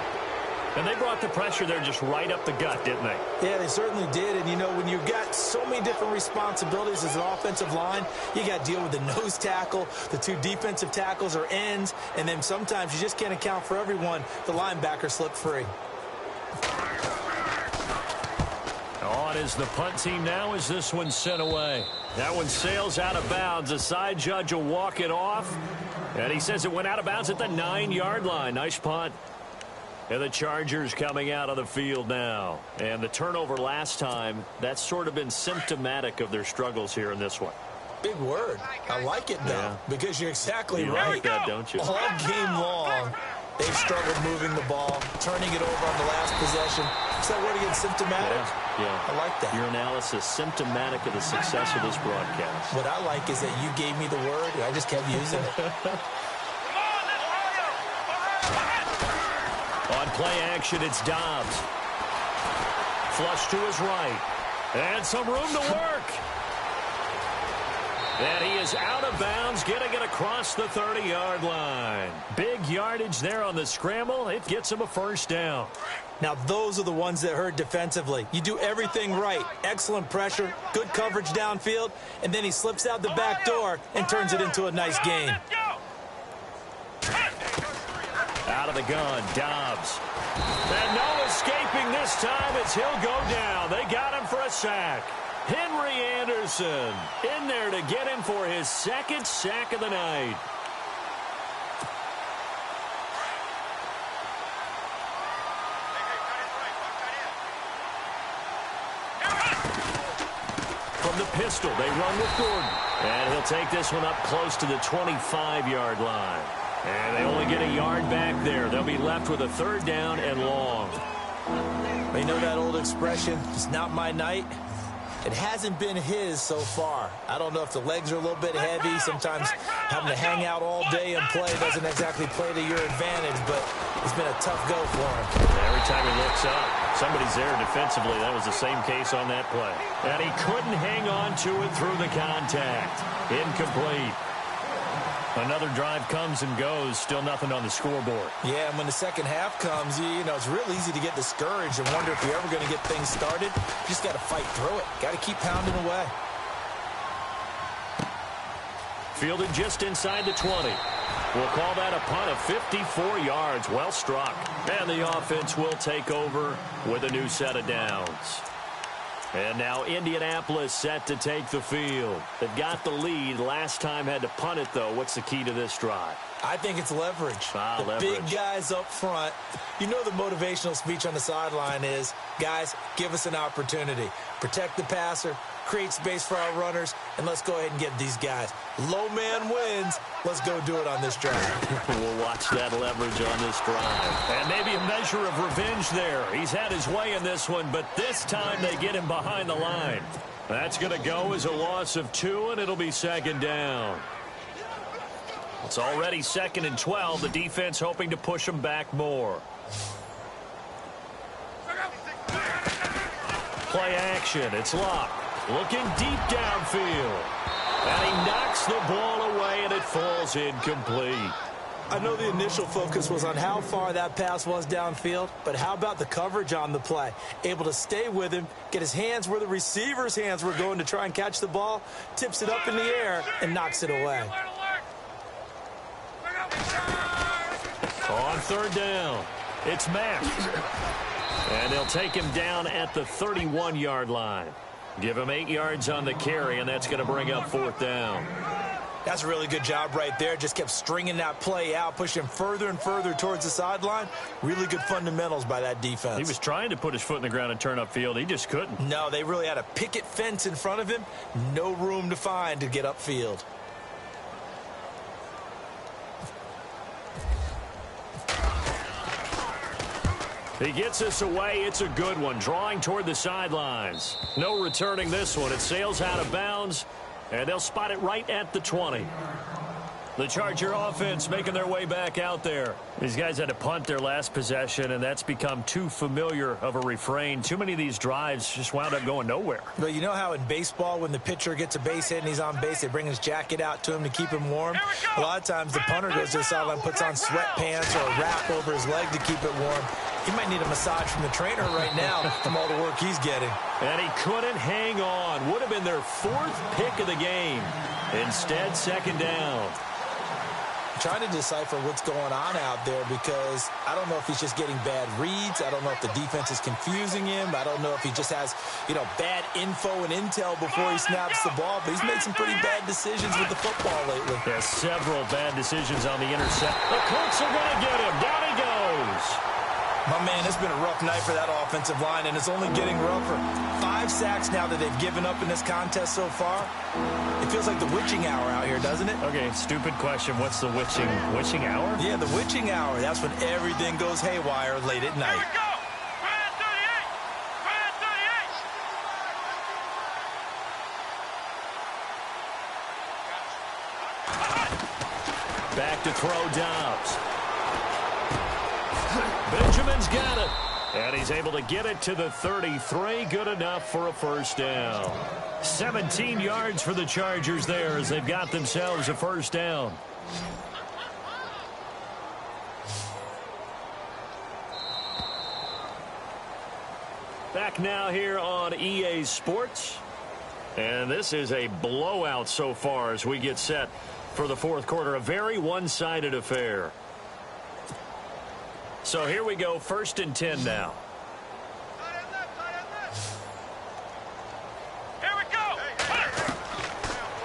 Speaker 2: And they brought the pressure there just right up the gut, didn't they?
Speaker 3: Yeah, they certainly did. And, you know, when you've got so many different responsibilities as an offensive line, you got to deal with the nose tackle, the 2 defensive tackles or ends, and then sometimes you just can't account for everyone. The linebacker slipped free.
Speaker 2: On is the punt team now as this one's sent away. That one sails out of bounds. The side judge will walk it off. And he says it went out of bounds at the 9-yard line. Nice punt. And the Chargers coming out of the field now. And the turnover last time, that's sort of been symptomatic of their struggles here in this one.
Speaker 3: Big word. I like it, though, because you're exactly right.
Speaker 2: Like that, don't you?
Speaker 3: All game long, they've struggled moving the ball, turning it over on the last possession. Is that word again, symptomatic?
Speaker 2: Yeah.
Speaker 3: I like that.
Speaker 2: Your analysis, symptomatic of the success of this broadcast.
Speaker 3: What I like is that you gave me the word, and I just kept using it.
Speaker 2: On play action, it's Dobbs. Flush to his right. And some room to work. And he is out of bounds, getting it across the 30-yard line. Big yardage there on the scramble. It gets him a first down.
Speaker 3: Now, those are the ones that hurt defensively. You do everything right. Excellent pressure, good coverage downfield, and then he slips out the back door and turns it into a nice gain.
Speaker 2: Out of the gun, Dobbs. And no escaping this time as he'll go down. They got him for a sack. Henry Anderson in there to get him for his 2nd sack of the night. From the pistol, they run with Gordon. And he'll take this one up close to the 25-yard line. And they only get a yard back there. They'll be left with a 3rd down and long.
Speaker 3: They know that old expression, it's not my night. It hasn't been his so far. I don't know if the legs are a little bit heavy. Sometimes having to hang out all day and play doesn't exactly play to your advantage, but it's been a tough go for him.
Speaker 2: Every time he looks up, somebody's there defensively. That was the same case on that play. And he couldn't hang on to it through the contact. Incomplete. Another drive comes and goes. Still nothing on the scoreboard.
Speaker 3: Yeah, and when the second half comes, you know, it's real easy to get discouraged and wonder if you're ever going to get things started. You just got to fight through it. Got to keep pounding away.
Speaker 2: Fielded just inside the 20. We'll call that a punt of 54 yards. Well struck. And the offense will take over with a new set of downs. And now Indianapolis set to take the field. They've got the lead. Last time had to punt it, though. What's the key to this drive?
Speaker 3: I think it's leverage. The big guys up front. You know the motivational speech on the sideline is, guys, give us an opportunity. Protect the passer, create space for our runners, and let's go ahead and get these guys. Low man wins. Let's go do it on this drive.
Speaker 2: We'll watch that leverage on this drive. And maybe a measure of revenge there. He's had his way in this one, but this time they get him behind the line. That's going to go as a loss of 2, and it'll be second down. It's already 2nd and 12. The defense hoping to push them back more. Play action. It's Locke. Looking deep downfield. And he knocks the ball away, and it falls incomplete.
Speaker 3: I know the initial focus was on how far that pass was downfield, but how about the coverage on the play? Able to stay with him, get his hands where the receiver's hands were going to try and catch the ball, tips it up in the air, and knocks it away.
Speaker 2: On 3rd down, it's Mack. And they'll take him down at the 31-yard line. Give him 8 yards on the carry, and that's going to bring up 4th down.
Speaker 3: That's a really good job right there. Just kept stringing that play out, pushing him further and further towards the sideline. Really good fundamentals by that defense.
Speaker 2: He was trying to put his foot in the ground and turn upfield. He just couldn't.
Speaker 3: No, they really had a picket fence in front of him. No room to find to get upfield.
Speaker 2: He gets us away. It's a good one. Drawing toward the sidelines. No returning this one. It sails out of bounds, and they'll spot it right at the 20. The Charger offense making their way back out there. These guys had to punt their last possession, and that's become too familiar of a refrain. Too many of these drives just wound up going nowhere.
Speaker 3: But you know how in baseball, when the pitcher gets a base hit and he's on base, they bring his jacket out to him to keep him warm? A lot of times the punter goes to the sideline, puts on sweatpants or a wrap over his leg to keep it warm. He might need a massage from the trainer right now from all the work he's getting.
Speaker 2: And he couldn't hang on. Would have been their 4th pick of the game. Instead, 2nd down.
Speaker 3: Trying to decipher what's going on out there because I don't know if he's just getting bad reads. I don't know if the defense is confusing him. I don't know if he just has, bad info and intel before he snaps the ball. But he's made some pretty bad decisions with the football lately.
Speaker 2: Yeah, several bad decisions on the intercept. The Colts are going to get him. Down he goes.
Speaker 3: My man, it's been a rough night for that offensive line, and it's only getting rougher. 5 sacks now that they've given up in this contest so far. It feels like the witching hour out here, doesn't it?
Speaker 2: Okay, stupid question. What's the witching hour?
Speaker 3: Yeah, the witching hour. That's when everything goes haywire late at night.
Speaker 4: Here we go. Try at 38. Try at 38.
Speaker 2: Back to throw Dobbs. Benjamin's got it. And he's able to get it to the 33. Good enough for a 1st down. 17 yards for the Chargers there as they've got themselves a 1st down. Back now here on EA Sports. And this is a blowout so far as we get set for the 4th quarter. A very one-sided affair. So here we go, 1st and 10 now.
Speaker 4: Here we go.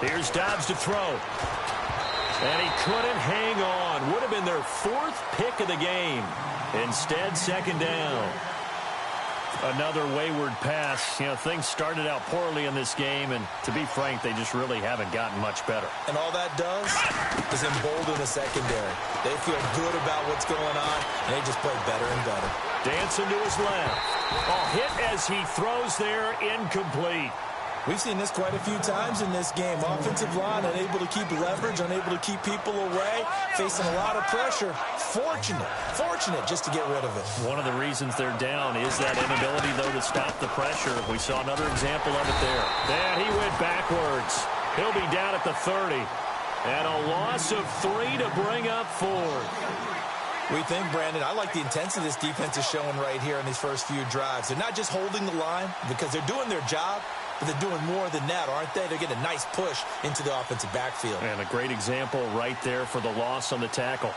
Speaker 2: Here's Dobbs to throw. And he couldn't hang on. Would have been their 4th pick of the game. Instead, 2nd down. Another wayward pass. Things started out poorly in this game, and to be frank, they just really haven't gotten much better.
Speaker 3: And all that does is embolden the secondary. They feel good about what's going on, and they just play better and better.
Speaker 2: Dancing to his left. Hit as he throws there, incomplete.
Speaker 3: We've seen this quite a few times in this game. Offensive line unable to keep leverage, unable to keep people away, facing a lot of pressure. Fortunate just to get rid of it.
Speaker 2: One of the reasons they're down is that inability, though, to stop the pressure. We saw another example of it there. And he went backwards. He'll be down at the 30. And a loss of 3 to bring up 4.
Speaker 3: We think, Brandon, I like the intensity this defense is showing right here in these first few drives. They're not just holding the line because they're doing their job. but they're doing more than that, aren't they? They're getting a nice push into the offensive backfield.
Speaker 2: And a great example right there for the loss on the tackle.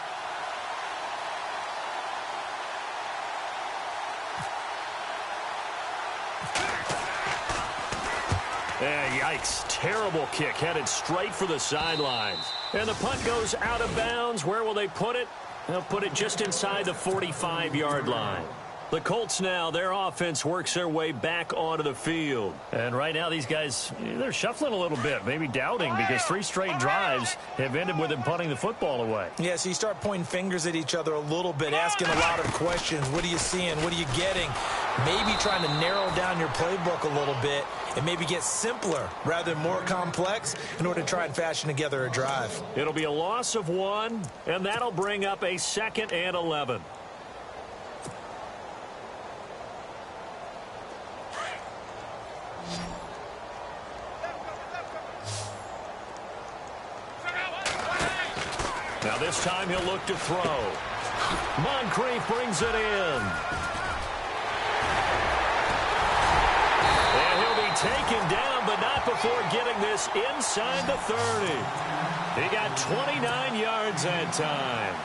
Speaker 2: And yikes, terrible kick headed straight for the sidelines. And the punt goes out of bounds. Where will they put it? They'll put it just inside the 45-yard line. The Colts now, their offense works their way back onto the field. And right now these guys, they're shuffling a little bit, maybe doubting, because 3 straight drives have ended with them punting the football away.
Speaker 3: Yeah, so you start pointing fingers at each other a little bit, asking a lot of questions. What are you seeing? What are you getting? Maybe trying to narrow down your playbook a little bit and maybe get simpler rather than more complex in order to try and fashion together a drive.
Speaker 2: It'll be a loss of 1, and that'll bring up a 2nd and 11. Now this time he'll look to throw. Moncrief brings it in. And he'll be taken down, but not before getting this inside the 30. He got 29 yards that time.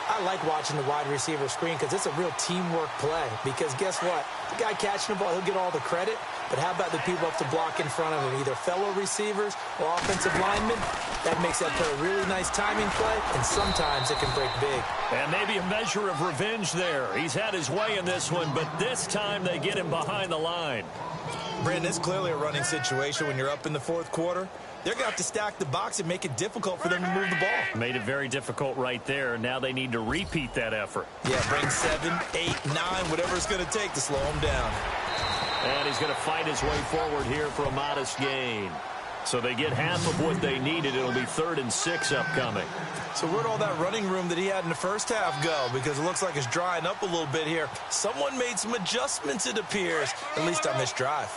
Speaker 3: I like watching the wide receiver screen because it's a real teamwork play. Because guess what? The guy catching the ball, he'll get all the credit. But how about the people up to block in front of him, either fellow receivers or offensive linemen? That makes that play a really nice timing play, and sometimes it can break big.
Speaker 2: And maybe a measure of revenge there. He's had his way in this one, but this time they get him behind the line.
Speaker 3: Brandon, it's clearly a running situation when you're up in the 4th quarter. They're going to have to stack the box and make it difficult for them to move the ball.
Speaker 2: Made it very difficult right there. Now they need to repeat that effort.
Speaker 3: Yeah, bring 7, 8, 9, whatever it's going to take to slow him down.
Speaker 2: And he's going to fight his way forward here for a modest gain. So they get half of what they needed. It'll be 3rd and 6 upcoming.
Speaker 3: So where'd all that running room that he had in the first half go? Because it looks like it's drying up a little bit here. Someone made some adjustments, it appears, at least on this drive.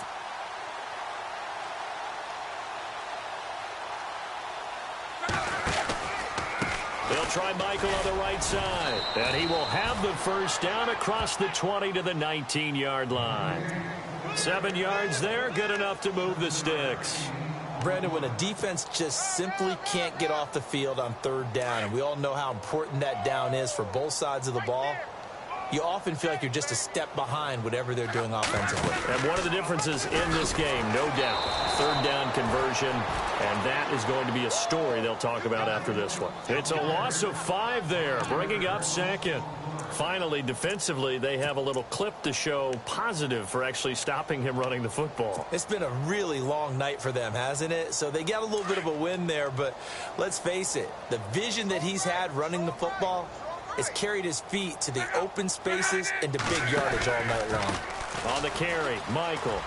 Speaker 2: They'll try Michael on the right side. And he will have the first down across the 20 to the 19-yard line. 7 yards there, good enough to move the sticks.
Speaker 3: Brandon, when a defense just simply can't get off the field on 3rd down, and we all know how important that down is for both sides of the ball, you often feel like you're just a step behind whatever they're doing offensively.
Speaker 2: And one of the differences in this game, no doubt, 3rd down conversion, and that is going to be a story they'll talk about after this one. It's a loss of 5 there, bringing up 2nd. Finally, defensively, they have a little clip to show positive for actually stopping him running the football.
Speaker 3: It's been a really long night for them, hasn't it? So they got a little bit of a win there, but let's face it, the vision that he's had running the football has carried his feet to the open spaces and to big yardage all night long.
Speaker 2: On the carry, Michael.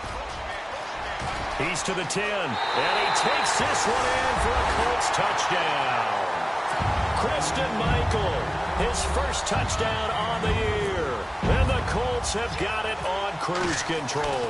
Speaker 2: He's to the 10, and he takes this one in for a Colts touchdown. Christian Michael, his first touchdown on the year. And the Colts have got it on cruise control.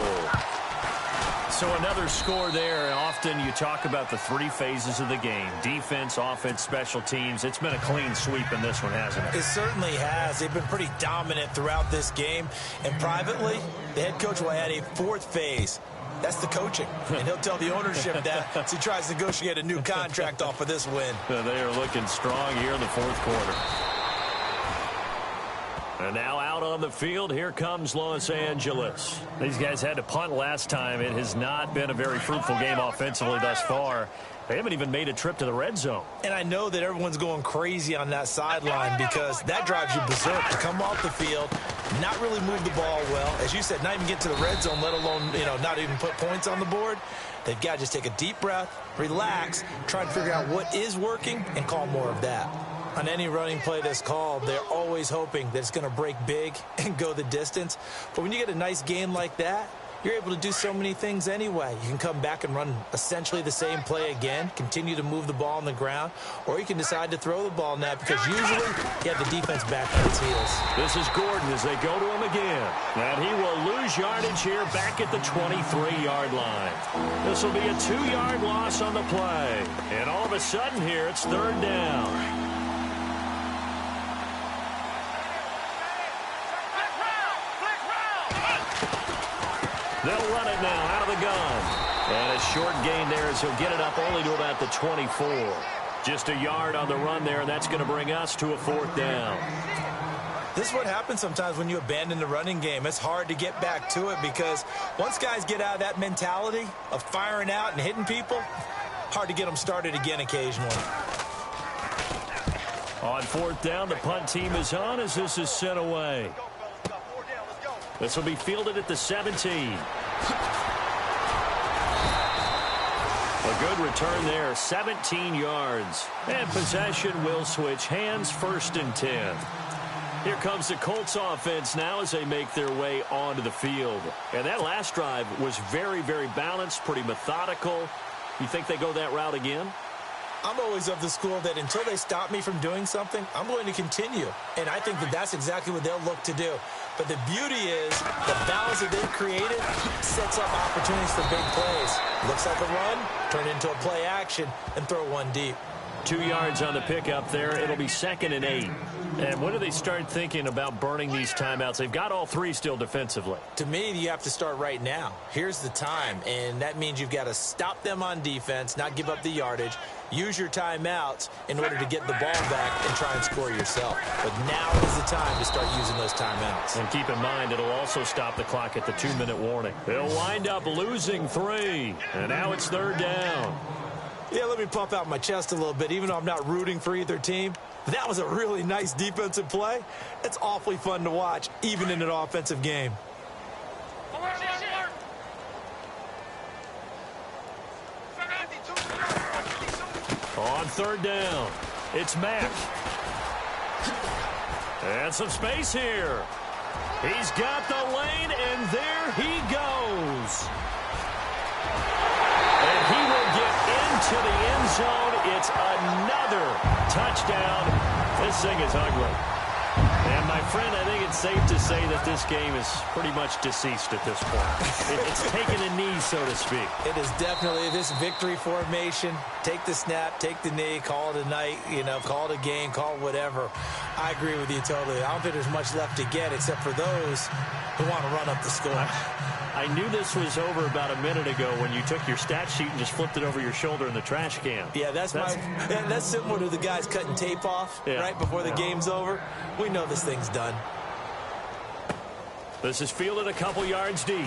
Speaker 2: So another score there. Often you talk about the 3 phases of the game. Defense, offense, special teams. It's been a clean sweep in this one, hasn't it?
Speaker 3: It certainly has. They've been pretty dominant throughout this game. And privately, the head coach will add a 4th phase. That's the coaching. And he'll tell the ownership that as he tries to negotiate a new contract off of this win.
Speaker 2: They are looking strong here in the 4th quarter. And now out on the field, here comes Los Angeles. These guys had to punt last time. It has not been a very fruitful game offensively thus far. They haven't even made a trip to the red zone.
Speaker 3: And I know that everyone's going crazy on that sideline because that drives you berserk to come off the field, not really move the ball well. As you said, not even get to the red zone, let alone, not even put points on the board. They've got to just take a deep breath, relax, try and figure out what is working, and call more of that. On any running play that's called, they're always hoping that it's going to break big and go the distance. But when you get a nice game like that, you're able to do so many things anyway. You can come back and run essentially the same play again, continue to move the ball on the ground, or you can decide to throw the ball now because usually you have the defense back on its heels.
Speaker 2: This is Gordon as they go to him again. And he will lose yardage here back at the 23-yard line. This will be a 2-yard loss on the play. And all of a sudden here, it's 3rd down. They'll run it now out of the gun. And a short gain there as he'll get it up only to about the 24. Just a yard on the run there, and that's going to bring us to a 4th down.
Speaker 3: This is what happens sometimes when you abandon the running game. It's hard to get back to it because once guys get out of that mentality of firing out and hitting people, hard to get them started again occasionally.
Speaker 2: On 4th down, the punt team is on as this is sent away. This will be fielded at the 17. A good return there, 17 yards. And possession will switch hands, 1st and 10. Here comes the Colts offense now as they make their way onto the field. And that last drive was very, very balanced, pretty methodical. You think they go that route again?
Speaker 3: I'm always of the school that until they stop me from doing something, I'm going to continue. And I think that that's exactly what they'll look to do. But the beauty is the balance that they've created sets up opportunities for big plays. Looks like a run, turn it into a play action, and throw one deep.
Speaker 2: 2 yards on the pickup there. It'll be 2nd and 8. And when do they start thinking about burning these timeouts? They've got all 3 still defensively.
Speaker 3: To me, you have to start right now. Here's the time, and that means you've got to stop them on defense, not give up the yardage, use your timeouts in order to get the ball back and try and score yourself. But now is the time to start using those timeouts.
Speaker 2: And keep in mind, it'll also stop the clock at the 2-minute warning. They'll wind up losing 3, and now it's 3rd down.
Speaker 3: Yeah, let me pump out my chest a little bit, even though I'm not rooting for either team. That was a really nice defensive play. It's awfully fun to watch, even in an offensive game.
Speaker 2: On 3rd down, it's Mack. And some space here. He's got the lane, and there he goes. And he will get into the end zone. It's another touchdown. This thing is ugly. And, my friend, I think it's safe to say that this game is pretty much deceased at this point. It's taken a knee, so to speak.
Speaker 3: It is definitely this victory formation. Take the snap, take the knee, call it a night, call it a game, call it whatever. I agree with you totally. I don't think there's much left to get except for those who want to run up the score.
Speaker 2: I knew this was over about a minute ago when you took your stat sheet and just flipped it over your shoulder in the trash can.
Speaker 3: Yeah, that's similar to the guys cutting tape off right before the game's over. We know this thing's done.
Speaker 2: This is fielded a couple yards deep.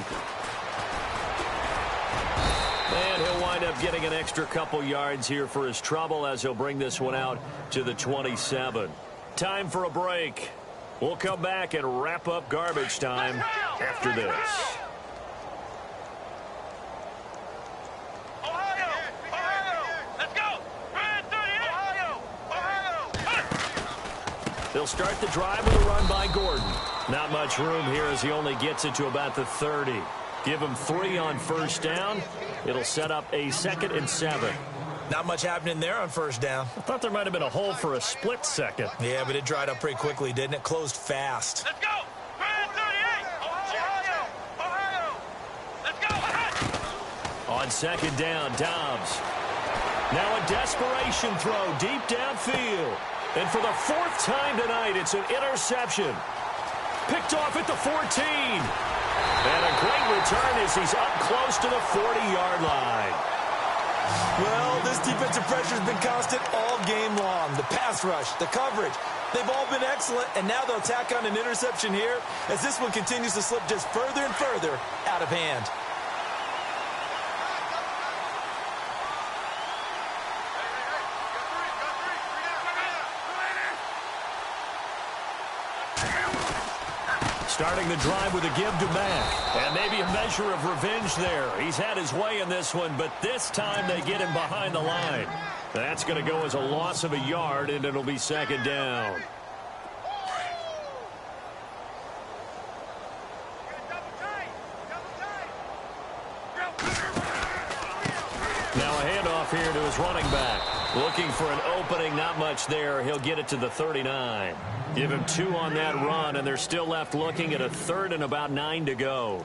Speaker 2: And he'll wind up getting an extra couple yards here for his trouble as he'll bring this one out to the 27. Time for a break. We'll come back and wrap up garbage time after this. They'll start the drive with a run by Gordon. Not much room here as he only gets it to about the 30. Give him 3 on 1st down. It'll set up a 2nd and 7.
Speaker 3: Not much happening there on 1st down.
Speaker 2: I thought there might have been a hole for a split second.
Speaker 3: Yeah, but it dried up pretty quickly, didn't it? Closed fast.
Speaker 4: Let's go! 38! Ohio! Let's go!
Speaker 2: On 2nd down, Dobbs. Now a desperation throw deep downfield. And for the 4th time tonight, it's an interception. Picked off at the 14. And a great return as he's up close to the 40-yard line.
Speaker 3: Well, this defensive pressure has been constant all game long. The pass rush, the coverage, they've all been excellent, and now they'll tack on an interception here as this one continues to slip just further and further out of hand.
Speaker 2: Starting the drive with a give to Mack. And maybe a measure of revenge there. He's had his way in this one, but this time they get him behind the line. That's going to go as a loss of a yard, and it'll be 2nd down. Now a handoff here to his running back. Looking for an opening, not much there. He'll get it to the 39. Give him 2 on that run, and they're still left looking at a 3rd and about 9 to go.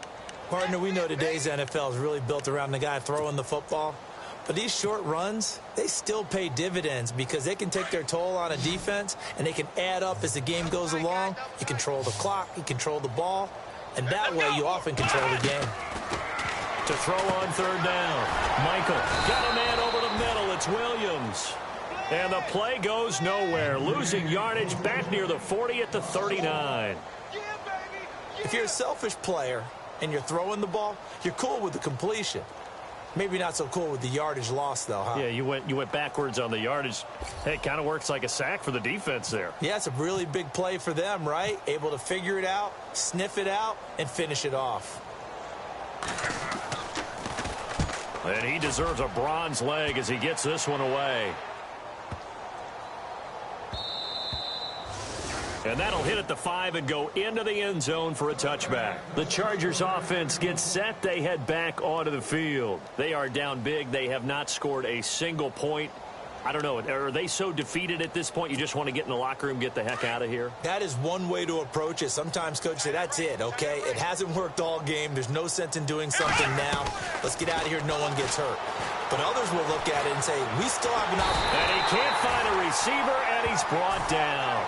Speaker 3: Partner, we know today's NFL is really built around the guy throwing the football. But these short runs, they still pay dividends because they can take their toll on a defense, and they can add up as the game goes along. You control the clock, you control the ball, And that way, you often control the game.
Speaker 2: To throw on third down. Michael got a man over the middle. It's Williams. And the play goes nowhere. Losing yardage back near the 40 at the 39.
Speaker 3: If you're a selfish player and you're throwing the ball, you're cool with the completion. Maybe not so cool with the yardage loss, though, huh?
Speaker 2: Yeah, you went backwards on the yardage. Hey, it kind of works like a sack for the defense there.
Speaker 3: Yeah, it's a really big play for them, right? Able to figure it out, sniff it out, and finish it off.
Speaker 2: And he deserves a bronze leg as he gets this one away. And that'll hit at the 5 and go into the end zone for a touchback. The Chargers offense gets set. They head back onto the field. They are down big. They have not scored a single point. I don't know. Are they so defeated at this point you just want to get in the locker room, get the heck out of here?
Speaker 3: That is one way to approach it. Sometimes coaches say, that's it, okay? It hasn't worked all game. There's no sense in doing something now. Let's get out of here. No one gets hurt. But others will look at it and say, we still have enough.
Speaker 2: And he can't find a receiver, and he's brought down.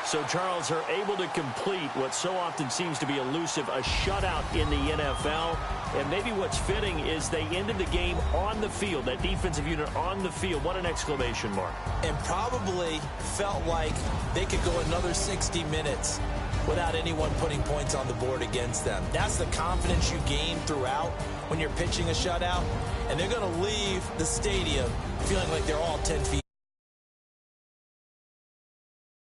Speaker 2: So Charles are able to complete what so often seems to be elusive, a shutout in the NFL. And maybe what's fitting is they ended the game on the field, that defensive unit on the field. What an exclamation mark.
Speaker 3: And probably felt like they could go another 60 minutes without anyone putting points on the board against them. That's the confidence you gain throughout when you're pitching a shutout. And they're going to leave the stadium feeling like they're all 10 feet